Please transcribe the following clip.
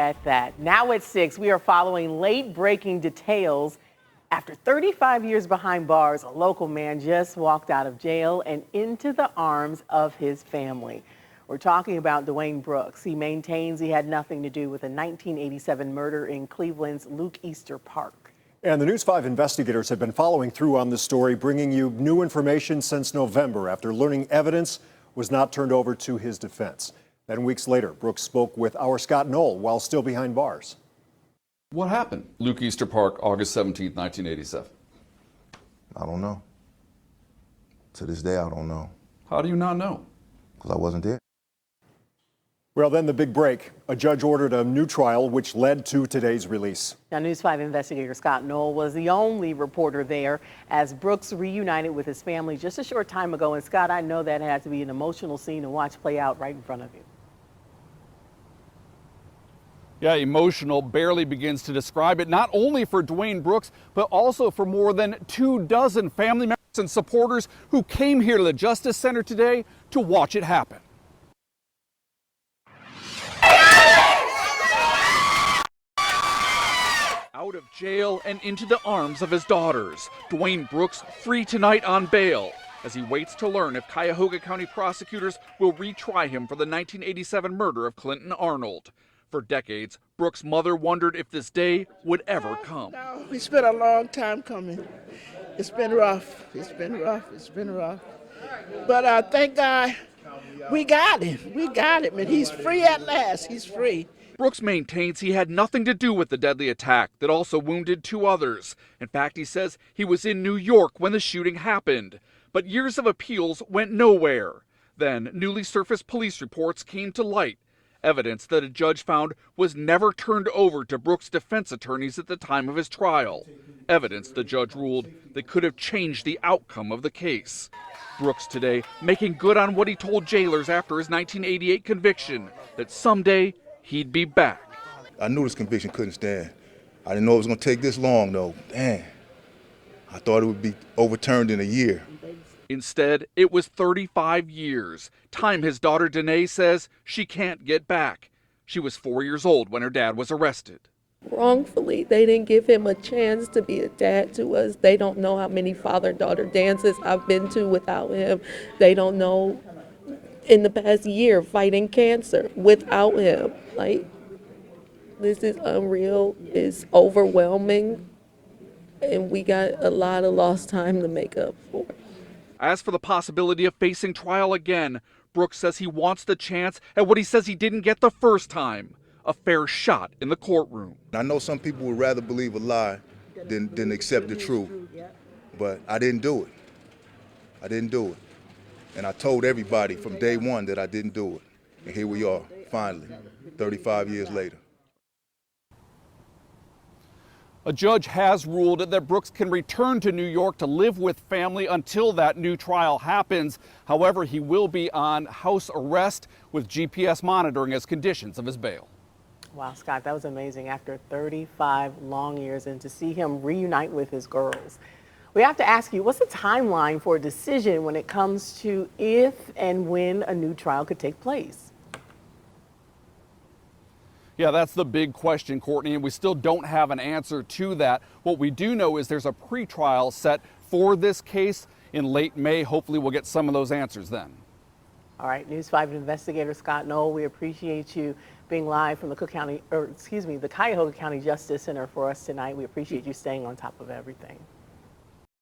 at that. Now at 6, we are following late-breaking details. After 35 years behind bars, a local man just walked out of jail and into the arms of his family. We're talking about Dwayne Brooks. He maintains he had nothing to do with a 1987 murder in Cleveland's Luke Easter Park. And the News 5 investigators have been following through on this story, bringing you new information since November after learning evidence was not turned over to his defense. Then weeks later, Brooks spoke with our Scott Knoll while still behind bars. What happened? Luke Easter Park, August 17, 1987. I don't know. To this day, I don't know. How do you not know? Because I wasn't there. Well, then the big break. A judge ordered a new trial, which led to today's release. Now, News 5 investigator Scott Knoll was the only reporter there as Brooks reunited with his family just a short time ago. And Scott, I know that had to be an emotional scene to watch play out right in front of you. Yeah, emotional barely begins to describe it, not only for Dwayne Brooks, but also for more than 24 family members and supporters who came here to the Justice Center today to watch it happen. Out of jail and into the arms of his daughters, Dwayne Brooks free tonight on bail as he waits to learn if Cuyahoga County prosecutors will retry him for the 1987 murder of Clinton Arnold. For decades, Brooks' mother wondered if this day would ever come. No, it's been a long time coming. It's been rough. It's been rough. It's been rough. But thank God we got him. We got him, and he's free at last. He's free. Brooks maintains he had nothing to do with the deadly attack that also wounded 2 others. In fact, he says he was in New York when the shooting happened. But years of appeals went nowhere. Then newly surfaced police reports came to light. Evidence that a judge found was never turned over to Brooks' defense attorneys at the time of his trial. Evidence the judge ruled that could have changed the outcome of the case. Brooks today making good on what he told jailers after his 1988 conviction, that someday he'd be back. I knew this conviction couldn't stand. I didn't know it was going to take this long, though. Dang. I thought it would be overturned in a year. Instead, it was 35 years, time his daughter Danae says she can't get back. She was 4 years old when her dad was arrested. Wrongfully, they didn't give him a chance to be a dad to us. They don't know how many father-daughter dances I've been to without him. They don't know in the past year fighting cancer without him. Like, this is unreal. It's overwhelming. And we got a lot of lost time to make up for. As for the possibility of facing trial again, Brooks says he wants the chance at what he says he didn't get the first time, a fair shot in the courtroom. I know some people would rather believe a lie than accept the truth, but I didn't do it. I didn't do it. And I told everybody from day one that I didn't do it. And here we are, finally, 35 years later. A judge has ruled that Brooks can return to New York to live with family until that new trial happens. However, he will be on house arrest with GPS monitoring as conditions of his bail. Wow, Scott, that was amazing after 35 long years, and to see him reunite with his girls. We have to ask you, what's the timeline for a decision when it comes to if and when a new trial could take place? Yeah, that's the big question, Courtney, and we still don't have an answer to that. What we do know is there's a pretrial set for this case in late May. Hopefully we'll get some of those answers then. All right, News 5 investigator Scott Knoll, we appreciate you being live from the the Cuyahoga County Justice Center for us tonight. We appreciate you staying on top of everything.